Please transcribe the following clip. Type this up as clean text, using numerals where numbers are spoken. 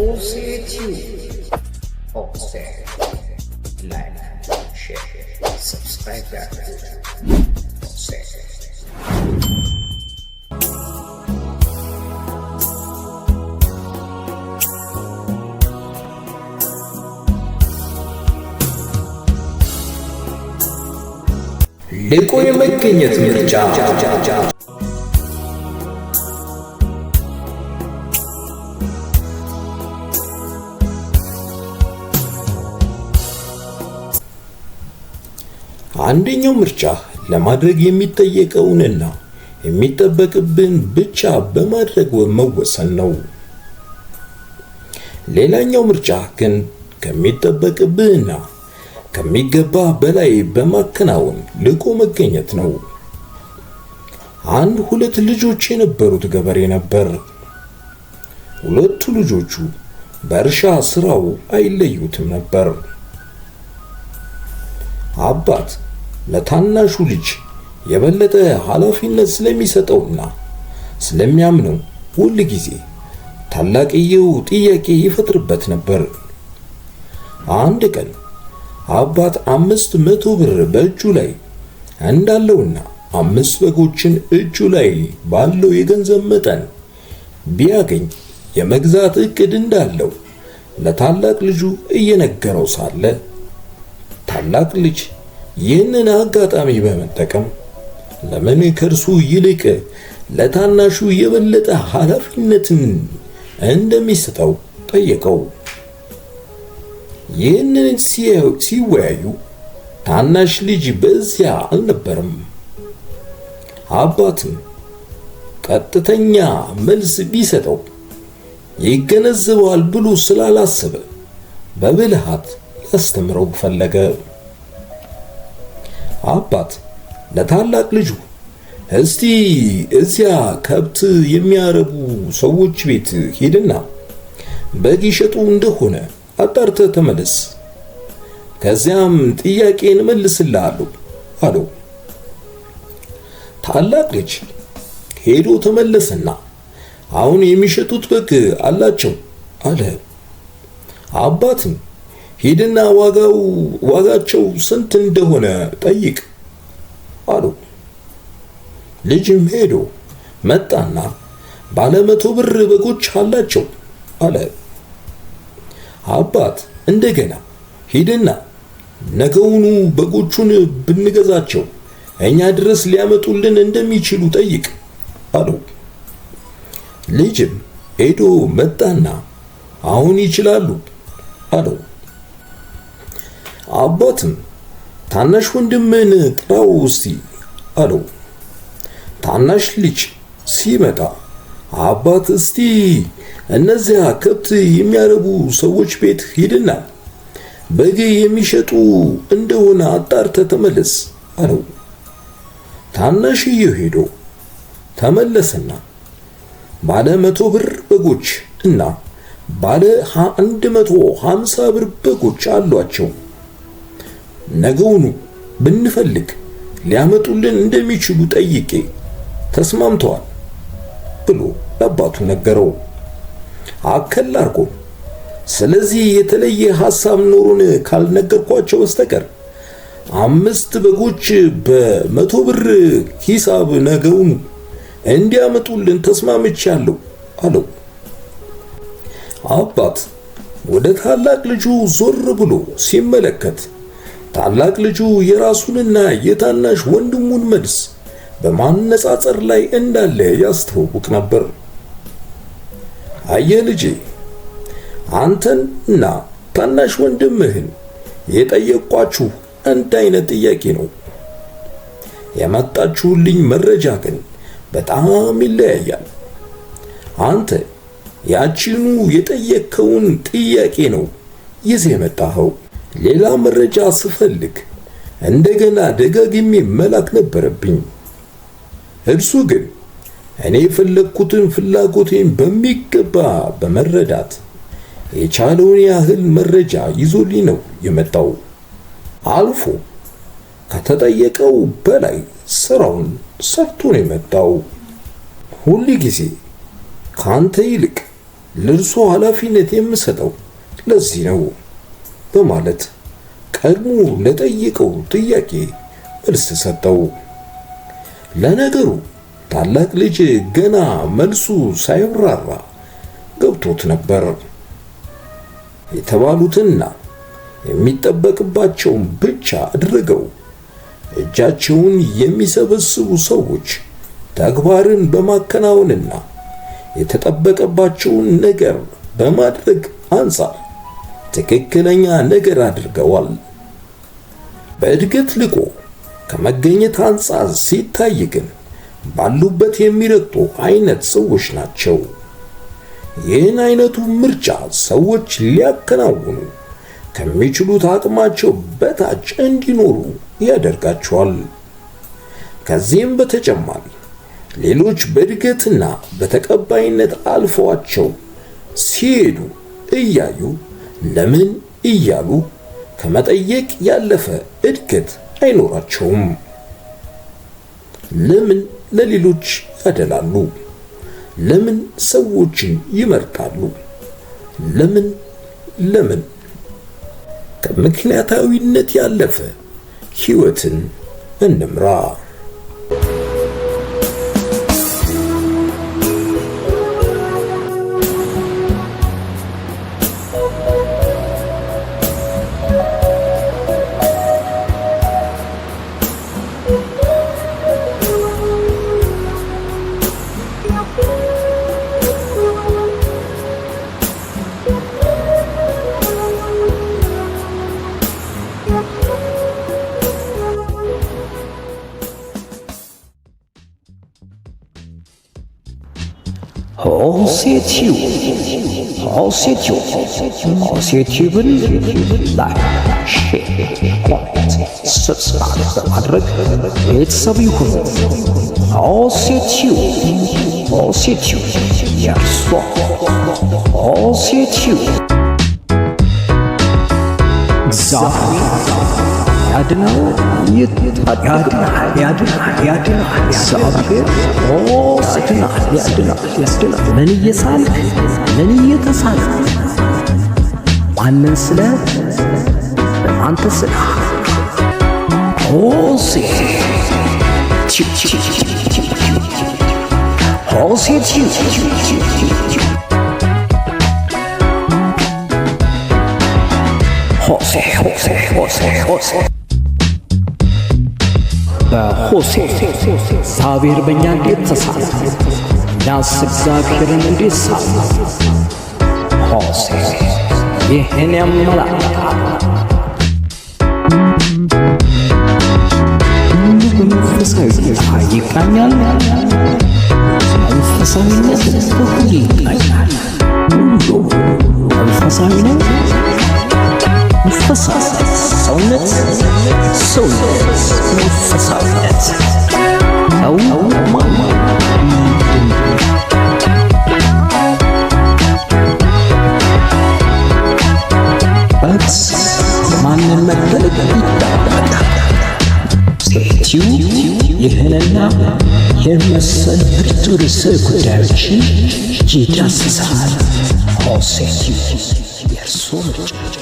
OCTube. Offset. Like, share, subscribe ያድርጉ። Offset. ልቆ የመገኘት ምርጫ አንደኛው ምርጫ ለማድረግ የሚጠየቀውንና የሚጠበቅብን ብቻ በማድረግ መወሰን ነው። ሌላኛው ምርጫ ግን ከሚጠበቅብንና ከሚገባ በላይ በማከናወን ልቆ መገኘት ነው። ሁለት ልጆች የነበሩት ገበሬ ነበር። ሁለቱ ልጆቹ በእርሻ ስራው አይለዩትም ነበር። አባት ለታናሹ ልጅ የበለጠ ኃላፊነት ስለሚሰጠውና ስለሚያምነው ሁል ጊዜ ታላቅየው ጥያቄ ይፈጥርበት ነበር። አንድ ቀን አባት 500 ብር በእጁ ላይ እንዳለውና 5 በጎችን እጁ ላይ ባለው የገንዘብ መጠን ቢያገኝ የመግዛት እቅድ እንዳለው ለታላቅ ልጁ እየነገረው ሳለ ታላቅ ልጅ ይህንን አጋጣሚ በመጠቀም ለምን ከእርሱ ይልቅ ለታናሹ የበለጠ ኃላፊነትን እንደሚሰጠው ጠየቀው። ይህንን ሲወያዩ ታናሽ ልጅ በዚያ አልነበረም። አባትም ቀጥተኛ መልስ ቢሰጠው ይገነዘበዋል ብሎ ስላላሰበ በብልሃት ሊያስተምረው ፈለገ። አባት ለታላቅ ልጁ እስቲ እዚያ ከብት የሚያረቡ ሰዎች ቤት ሄድና በግ ይሸጡ እንደሆነ አጣርተህ ተመለስ፣ ከዚያም ጥያቄን መልስልሃለሁ አለው። ታላቅ ልጅ ሄዶ ተመለሰና አሁን የሚሸጡት በግ አላቸው አለ። አባትም ሂድና ዋጋቸው ስንት እንደሆነ ጠይቅ አለው። ልጅም ሄዶ መጣና ባለ 100 ብር በጎች አላቸው አለ። አባት እንደገና ሂድና ነገውኑ በጎቹን ብንገዛቸው እኛ ድረስ ሊያመጡልን እንደሚችሉ ጠይቅ አለው። ልጅም ሄዶ መጣና አሁን ይችላሉ አለው። አባትም ታናሽ ወንድምን ጥራው እስቲ አለው። ታናሽ ልጅ ሲመጣ አባት እስቲ እነዚያ ከብት የሚያረቡ ሰዎች ቤት ሂድና በግ የሚሸጡ እንደሆነ አጣርተህ ተመለስ አለው። ታናሽየው ሄዶ ተመለሰና ባለ 100 ብር በጎች እና ባለ 150 ብር በጎች አሏቸው፣ ነገውኑ ብንፈልግ ሊያመጡልን እንደሚችሉ ጠይቄ ተስማምተዋል ብሎ ለአባቱ ነገረው። አከል አርጎ ስለዚህ የተለየ ሐሳብ ኖሮን ካልነገርኳቸው በስተቀር 5 በጎች በ100 ብር ሂሳብ ነገውኑ እንዲያመጡልን ተስማምቻለሁ አለው። አባት ወደ ታላቅ ልጁ ዞር ብሎ ሲመለከት ታላቅ ልጁ የራሱንና የታናሽ ወንድሙን መልስ በማነጻጸር ላይ እንዳለ ያስተዋውቅ ነበር። አየህ ልጄ፣ አንተንና ታናሽ ወንድምህን የጠየቅኳችሁ አንድ አይነት ጥያቄ ነው። የመጣችሁልኝ መረጃ ግን በጣም ይለያያል። አንተ ያቺኑ የጠየቅከውን ጥያቄ ነው ይዘህ የመጣኸው። ሌላ መረጃ ስፈልግ እንደገና ደጋግሜ መላክ ነበረብኝ። እርሱ ግን እኔ የፈለግኩትን ፍላጎቴን በሚገባ በመረዳት የቻለውን ያህል መረጃ ይዞልኝ ነው የመጣው። አልፎ ከተጠየቀው በላይ ስራውን ሰርቶ ነው የመጣው። ሁሉ ጊዜ ካንተ ይልቅ ለእርሱ ኃላፊነት የምሰጠው ለዚህ ነው በማለት ቀድሞ ለጠየቀው ጥያቄ መልስ ሰጠው። ለነገሩ ታላቅ ልጅ ገና መልሱ ሳይብራራ ገብቶት ነበር። የተባሉትና የሚጠበቅባቸውን ብቻ አድርገው እጃቸውን የሚሰበስቡ ሰዎች ተግባርን በማከናወንና የተጠበቀባቸውን ነገር በማድረግ አንፃር ትክክለኛ ነገር አድርገዋል። በእድገት ልቆ ከመገኘት አንፃር ሲታይ ግን ባሉበት የሚረግጡ አይነት ሰዎች ናቸው። ይህን አይነቱ ምርጫ ሰዎች ሊያከናውኑ ከሚችሉት አቅማቸው በታች እንዲኖሩ ያደርጋቸዋል። ከዚህም በተጨማሪ ሌሎች በእድገትና በተቀባይነት አልፈዋቸው ሲሄዱ እያዩ ለምን እያሉ ከመጠየቅ ያለፈ እድገት አይኖራቸውም። ለምን ለሌሎች ያደላሉ? ለምን ሰዎችን ይመርጣሉ? ለምን ከምክንያታዊነት ያለፈ ሕይወትን እንምራ። ሆሴቲዩብን ላይክ፣ ሼር፣ ኮሜንት፣ ሰብስክራይብ በማድረግ ቤተሰብ ይሁኑ። ሆሴቲዩብ የእርሶ ሆሴቲዩብ እግዚአብሔር ያድናል፣ ያድናል። እግዚአብሔር ያድናል። ምን እየሳልክ ምን እየተሳልክ ማንን ስለ በማን ተስለ በሆሴ እግዚአብሔር በእኛ እንዴት ተሳለ? እኛስ እግዚአብሔርን እንዴት ሳለ? ሆሴ ይህን ያመላክታል። ሁሉ በመንፈሳዊ ይቃኛል። መንፈሳዊነት ሁሉ ይቃኛል። ሁሉ መንፈሳዊ ነው። መንፈሳዊ ሰውነት መንፈሳዊነት ሰው ማንን መገለጥ ይጠበቃል? ይህንና የመሰል ብርቱ ርዕሰ ጉዳዮችን ይዳስሳል። ሆሴቲዩብ የእርሶ ምርጫ